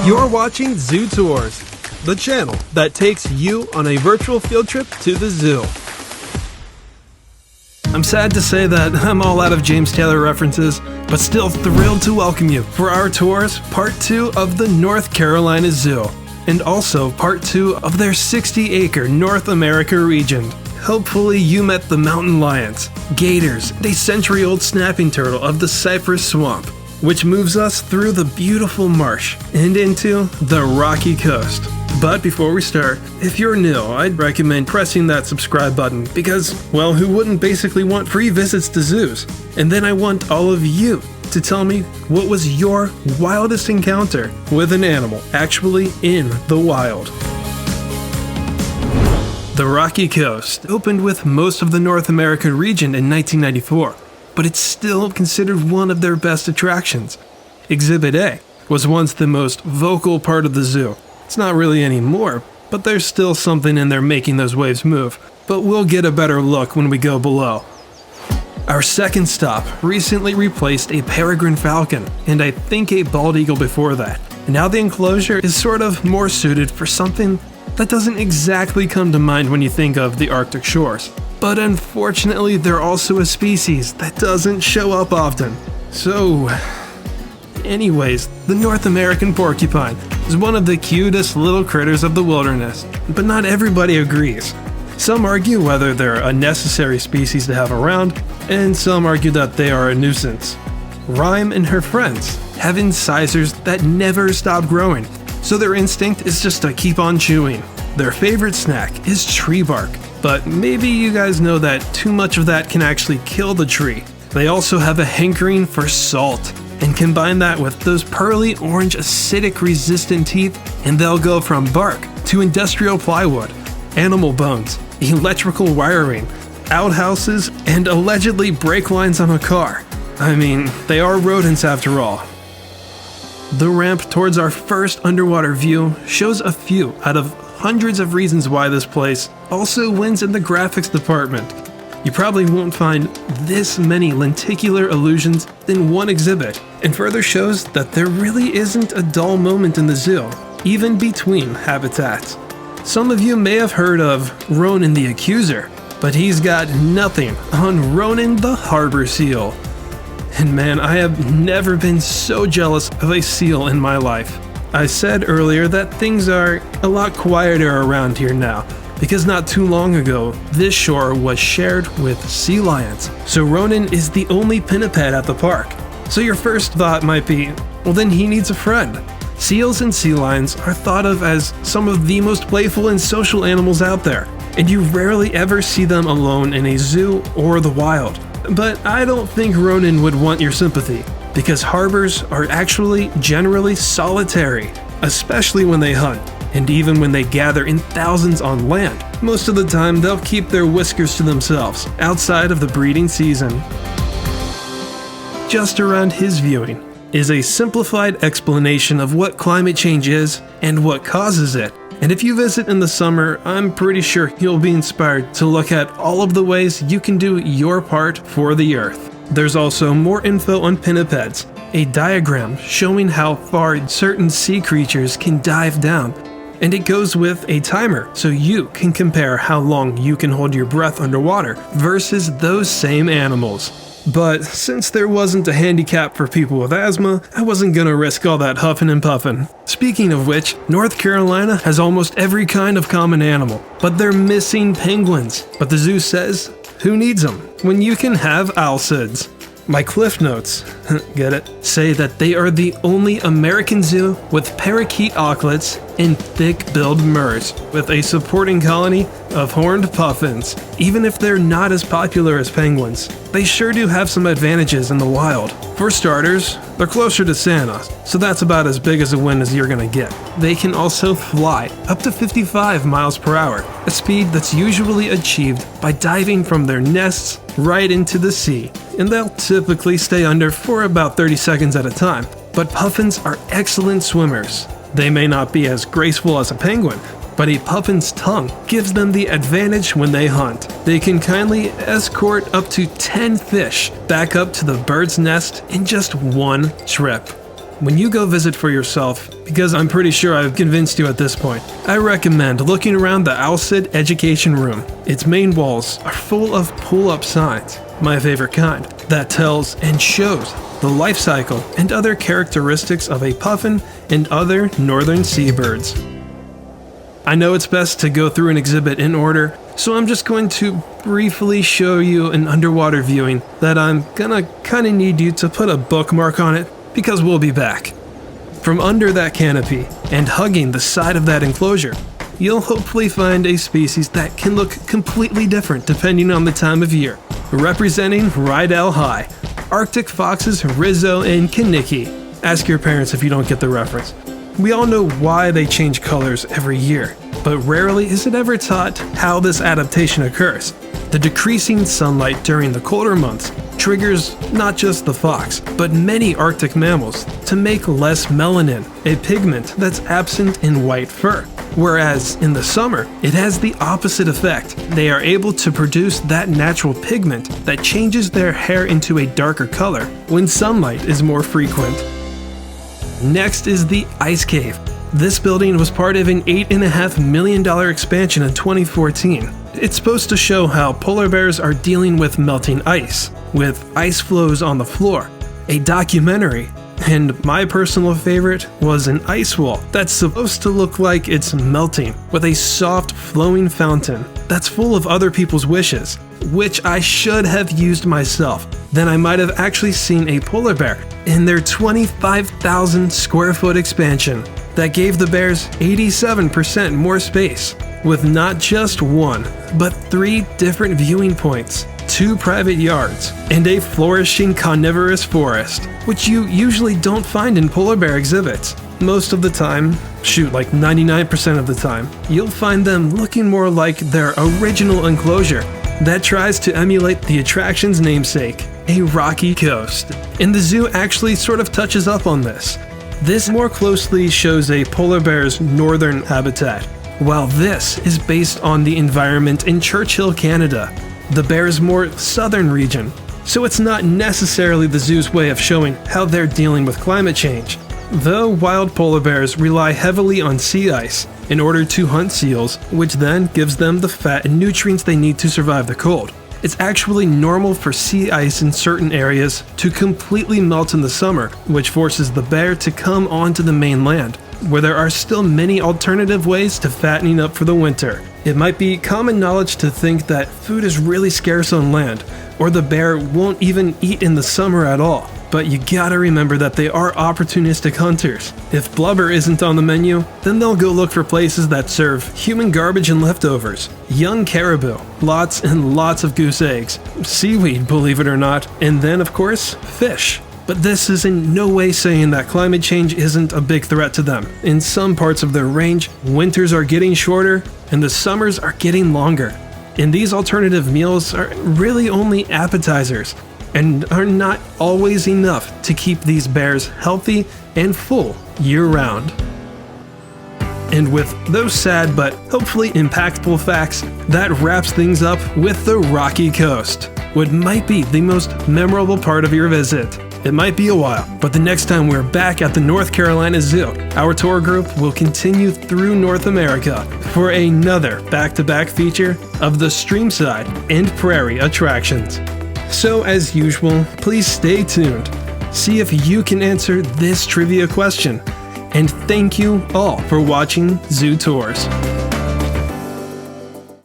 You're watching Zoo Tours, the channel that takes you on a virtual field trip to the zoo. I'm sad to say that I'm all out of James Taylor references, but still thrilled to welcome you for our tours, part 2 of the North Carolina Zoo, and also part 2 of their 60-acre North America region. Hopefully you met the mountain lions, gators, and a century-old snapping turtle of the cypress swamp, which moves us through the beautiful marsh and into the rocky coast. But before we start, if you're new, I'd recommend pressing that subscribe button because, well, who wouldn't basically want free visits to zoos? And then I want all of you to tell me what was your wildest encounter with an animal actually in the wild. The Rocky Coast opened with most of the North American region in 1994. But it's still considered one of their best attractions. Exhibit A was once the most vocal part of the zoo. It's not really anymore, but there's still something in there making those waves move. But we'll get a better look when we go below. Our second stop recently replaced a peregrine falcon, and I think a bald eagle before that. And now the enclosure is sort of more suited for something that doesn't exactly come to mind when you think of the Arctic shores. But unfortunately, they're also a species that doesn't show up often. So, anyways, the North American porcupine is one of the cutest little critters of the wilderness, but not everybody agrees. Some argue whether they're a necessary species to have around, and some argue that they are a nuisance. Rhyme and her friends have incisors that never stop growing, so their instinct is just to keep on chewing. Their favorite snack is tree bark. But maybe you guys know that too much of that can actually kill the tree. They also have a hankering for salt, and combine that with those pearly orange acidic resistant teeth, and they'll go from bark to industrial plywood, animal bones, electrical wiring, outhouses, and allegedly brake lines on a car. I mean, they are rodents after all. The ramp towards our first underwater view shows a few out of hundreds of reasons why this place also wins in the graphics department. You probably won't find this many lenticular illusions in one exhibit, and further shows that there really isn't a dull moment in the zoo, even between habitats. Some of you may have heard of Ronan the Accuser, but he's got nothing on Ronan the Harbor Seal. And man, I have never been so jealous of a seal in my life. I said earlier that things are a lot quieter around here now, because not too long ago, this shore was shared with sea lions. So Ronan is the only pinniped at the park. So your first thought might be, well then he needs a friend. Seals and sea lions are thought of as some of the most playful and social animals out there, and you rarely ever see them alone in a zoo or the wild. But I don't think Ronan would want your sympathy, because harbors are actually generally solitary, especially when they hunt, and even when they gather in thousands on land. Most of the time they'll keep their whiskers to themselves, outside of the breeding season. Just around his viewing is a simplified explanation of what climate change is and what causes it. And if you visit in the summer, I'm pretty sure you'll be inspired to look at all of the ways you can do your part for the Earth. There's also more info on pinnipeds, a diagram showing how far certain sea creatures can dive down, and it goes with a timer so you can compare how long you can hold your breath underwater versus those same animals. But since there wasn't a handicap for people with asthma, I wasn't gonna risk all that huffing and puffing. Speaking of which, North Carolina has almost every kind of common animal, but they're missing penguins. But the zoo says, who needs them when you can have alcids? My cliff notes, get it, say that they are the only American zoo with parakeet auklets and thick-billed murres, with a supporting colony of horned puffins. Even if they're not as popular as penguins, they sure do have some advantages in the wild. For starters, they're closer to Santa, so that's about as big as a win as you're gonna get. They can also fly up to 55 miles per hour, a speed that's usually achieved by diving from their nests right into the sea, and they'll typically stay under for about 30 seconds at a time. But puffins are excellent swimmers. They may not be as graceful as a penguin, but a puffin's tongue gives them the advantage when they hunt. They can kindly escort up to 10 fish back up to the bird's nest in just one trip. When you go visit for yourself, because I'm pretty sure I've convinced you at this point, I recommend looking around the Alcid Education Room. Its main walls are full of pull-up signs, my favorite kind, that tells and shows the life cycle and other characteristics of a puffin and other northern seabirds. I know it's best to go through an exhibit in order, so I'm just going to briefly show you an underwater viewing that I'm gonna kinda need you to put a bookmark on it because we'll be back. From under that canopy and hugging the side of that enclosure, you'll hopefully find a species that can look completely different depending on the time of year. Representing Rydell High, Arctic foxes Rizzo and Kinnicky. Ask your parents if you don't get the reference. We all know why they change colors every year, but rarely is it ever taught how this adaptation occurs. The decreasing sunlight during the colder months triggers not just the fox, but many Arctic mammals to make less melanin, a pigment that's absent in white fur. Whereas in the summer, it has the opposite effect. They are able to produce that natural pigment that changes their hair into a darker color when sunlight is more frequent. Next is the Ice Cave. This building was part of an $8.5 million expansion in 2014. It's supposed to show how polar bears are dealing with melting ice, with ice flows on the floor, a documentary, and my personal favorite was an ice wall that's supposed to look like it's melting, with a soft flowing fountain that's full of other people's wishes, which I should have used myself. Then I might have actually seen a polar bear in their 25,000 square foot expansion that gave the bears 87% more space, with not just one, but 3 different viewing points, 2 private yards, and a flourishing coniferous forest, which you usually don't find in polar bear exhibits. Most of the time, like 99% of the time, you'll find them looking more like their original enclosure that tries to emulate the attraction's namesake, a rocky coast. And the zoo actually sort of touches up on this. This more closely shows a polar bear's northern habitat, while this is based on the environment in Churchill, Canada, the bear's more southern region. So it's not necessarily the zoo's way of showing how they're dealing with climate change. Though wild polar bears rely heavily on sea ice in order to hunt seals, which then gives them the fat and nutrients they need to survive the cold. It's actually normal for sea ice in certain areas to completely melt in the summer, which forces the bear to come onto the mainland, where there are still many alternative ways to fattening up for the winter. It might be common knowledge to think that food is really scarce on land, or the bear won't even eat in the summer at all. But you gotta remember that they are opportunistic hunters. If blubber isn't on the menu, then they'll go look for places that serve human garbage and leftovers, young caribou, lots and lots of goose eggs, seaweed, believe it or not, and then of course, fish. But this is in no way saying that climate change isn't a big threat to them. In some parts of their range, winters are getting shorter and the summers are getting longer. And these alternative meals are really only appetizers, and are not always enough to keep these bears healthy and full year-round. And with those sad but hopefully impactful facts, that wraps things up with the Rocky Coast, what might be the most memorable part of your visit. It might be a while, but the next time we're back at the North Carolina Zoo, our tour group will continue through North America for another back-to-back feature of the streamside and prairie attractions. So as usual, please stay tuned. See if you can answer this trivia question. And thank you all for watching Zoo Tours.